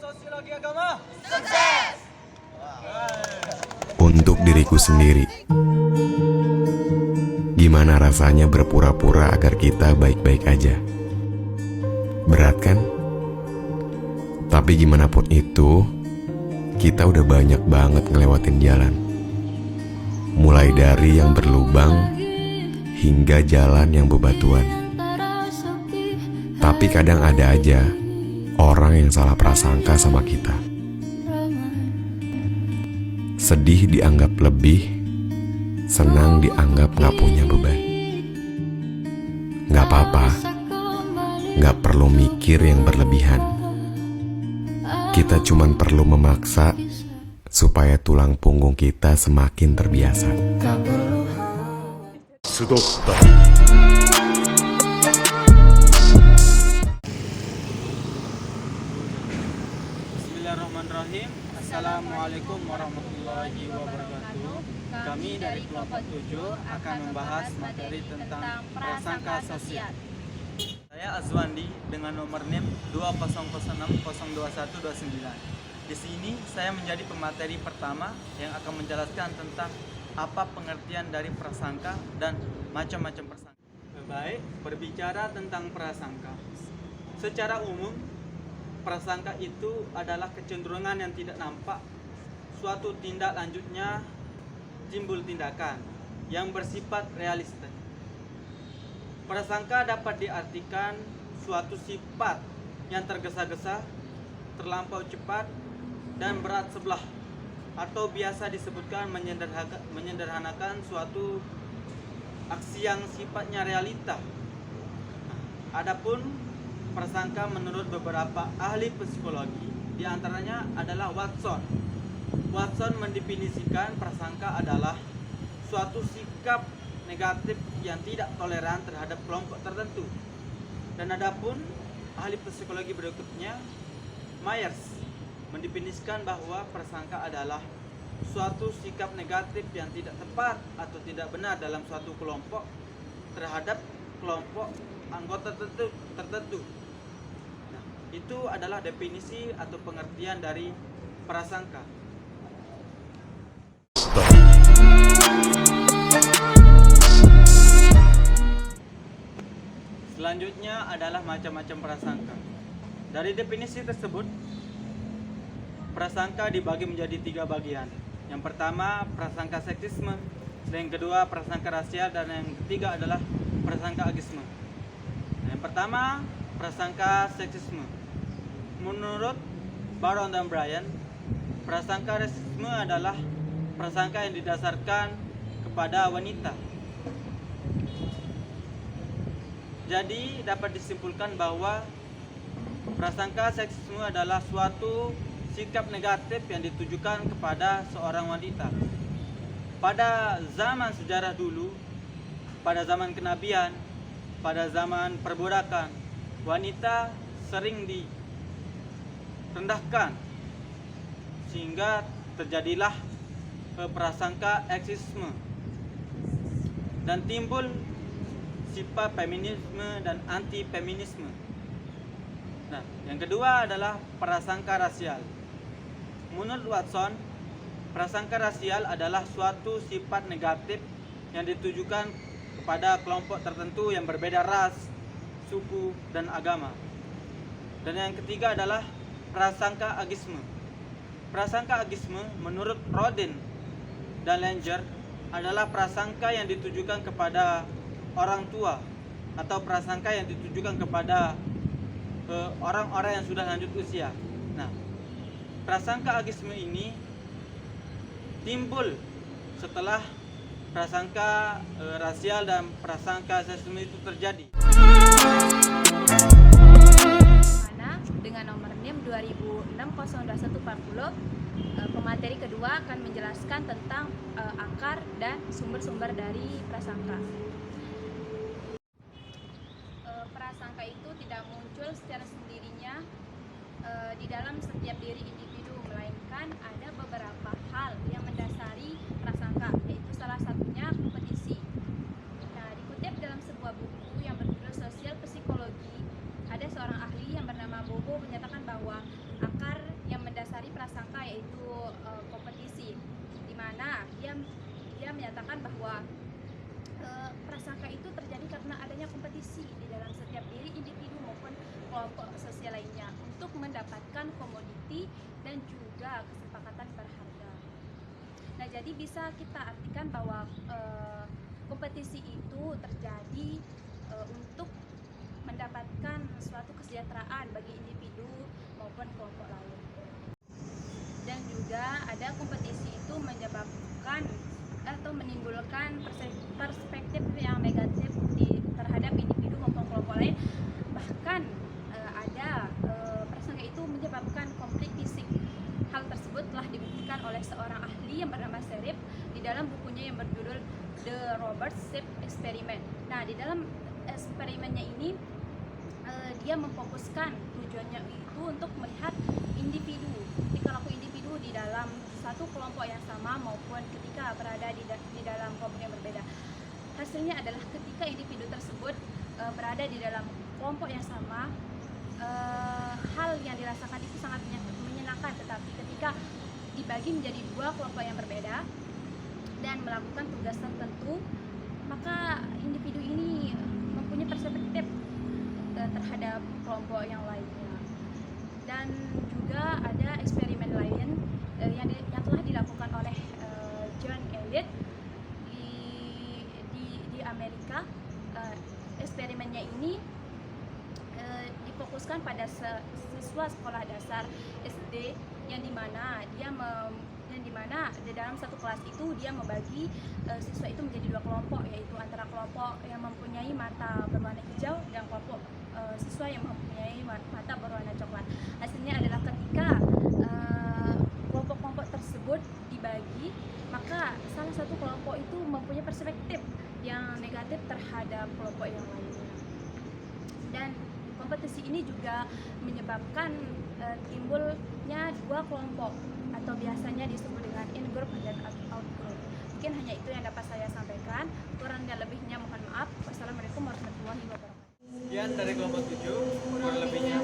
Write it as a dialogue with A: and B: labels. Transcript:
A: Sosiologi agama. Sukses!
B: Untuk diriku sendiri, gimana rasanya berpura-pura agar kita baik-baik aja? Berat kan? Tapi gimana pun itu, kita udah banyak banget ngelewatin jalan. Mulai dari yang berlubang hingga jalan yang bebatuan. Tapi kadang ada aja orang yang salah prasangka sama kita. Sedih dianggap lebih, senang dianggap gak punya beban. Gak apa-apa, gak perlu mikir yang berlebihan. Kita cuman perlu memaksa supaya tulang punggung kita semakin terbiasa. Sudotta.
A: Bismillahirrahmanirrahim. Assalamualaikum warahmatullahi wabarakatuh. Kami dari kelompok 7 akan membahas materi tentang prasangka sosial. Saya Azwandi dengan nomor NIM 2006022129. Di sini saya menjadi pemateri pertama yang akan menjelaskan tentang apa pengertian dari prasangka dan macam-macam prasangka. Baik, berbicara tentang prasangka. Secara umum, prasangka itu adalah kecenderungan yang tidak nampak suatu tindak lanjutnya timbul tindakan yang bersifat realistis. Prasangka dapat diartikan suatu sifat yang tergesa-gesa, terlampau cepat, dan berat sebelah, atau biasa disebutkan menyederhanakan suatu aksi yang sifatnya realita. Adapun prasangka menurut beberapa ahli psikologi, diantaranya adalah Watson. Watson mendefinisikan prasangka adalah suatu sikap negatif yang tidak toleran terhadap kelompok tertentu. Dan adapun ahli psikologi berikutnya, Myers, mendefinisikan bahwa prasangka adalah suatu sikap negatif yang tidak tepat atau tidak benar dalam suatu kelompok terhadap kelompok anggota tertentu. Nah, itu adalah definisi atau pengertian dari prasangka. Selanjutnya adalah macam-macam prasangka. Dari definisi tersebut, prasangka dibagi menjadi 3 bagian. Yang pertama, prasangka seksisme, yang kedua, prasangka rasial, dan yang ketiga adalah prasangka agisme. Yang pertama, prasangka seksisme. Menurut Baron dan Bryan, prasangka rasisme adalah prasangka yang didasarkan kepada wanita. Jadi dapat disimpulkan bahwa prasangka seksisme adalah suatu sikap negatif yang ditujukan kepada seorang wanita. Pada zaman sejarah dulu, pada zaman kenabian, pada zaman perbudakan, wanita sering direndahkan sehingga terjadilah prasangka seksisme dan timbul sifat feminisme dan anti-feminisme. Nah, yang kedua adalah prasangka rasial. Menurut Watson, prasangka rasial adalah suatu sifat negatif yang ditujukan kepada kelompok tertentu yang berbeda ras, suku, dan agama. Dan yang ketiga adalah prasangka agisme. Prasangka agisme menurut Rodin dan Langer adalah prasangka yang ditujukan kepada orang tua atau prasangka yang ditujukan kepada orang-orang yang sudah lanjut usia. Nah, prasangka agisme ini timbul setelah prasangka rasial dan prasangka seksisme itu terjadi.
C: Dengan nomor NIM 2006022140, pemateri kedua akan menjelaskan tentang akar dan sumber-sumber dari prasangka. Prasangka itu tidak muncul secara sendirinya di dalam setiap diri individu, melainkan ada beberapa hal yang mendasari prasangka, yaitu salah satunya kompetisi. Nah, dikutip dalam sebuah buku yang berjudul Sosial Psikologi, ada seorang ahli yang bernama Bobo menyatakan bahwa akar Nah, dia menyatakan bahwa prasangka itu terjadi karena adanya kompetisi di dalam setiap diri individu maupun kelompok sosial lainnya untuk mendapatkan komoditi dan juga kesepakatan berharga. Nah, jadi bisa kita artikan bahwa kompetisi itu terjadi untuk mendapatkan suatu kesejahteraan bagi individu maupun kelompok lain. Dan juga ada kompetisi itu menyebabkan atau menimbulkan perspektif yang negatif terhadap individu maupun kelompok lain. Bahkan ada prasangka itu menyebabkan konflik fisik. Hal tersebut telah dibuktikan oleh seorang ahli yang bernama Sherif di dalam bukunya yang berjudul The Robert Sheep Experiment. Nah, di dalam eksperimennya ini dia memfokuskan tujuannya itu untuk melihat individu, tingkah laku individu di dalam satu kelompok yang sama maupun ketika berada di dalam kelompok yang berbeda. Hasilnya adalah ketika individu tersebut berada di dalam kelompok yang sama, hal yang dirasakan itu sangat menyenangkan, tetapi ketika dibagi menjadi dua kelompok yang berbeda dan melakukan tugas tertentu, maka individu ini mempunyai perspektif terhadap kelompok yang lainnya. Dan juga ada eksperimen lain yang telah dilakukan oleh John Elliot di Amerika. Eksperimennya ini difokuskan pada siswa sekolah dasar SD yang dimana di dalam satu kelas itu dia membagi siswa itu menjadi dua kelompok, yaitu antara kelompok yang mempunyai mata berwarna hijau dan kelompok siswa yang mempunyai mata berwarna coklat. Hasilnya adalah ketika kelompok-kelompok tersebut dibagi, maka salah satu kelompok itu mempunyai perspektif yang negatif terhadap kelompok yang lainnya. Dan kompetisi ini juga menyebabkan timbulnya dua kelompok atau biasanya disebut dengan in-group dan out-group. Mungkin hanya itu yang dapat saya sampaikan. Kurang dan lebihnya mohon maaf. Wassalamualaikum warahmatullahi wabarakatuh.
A: Sekian dari kelompok 7, kurang lebihnya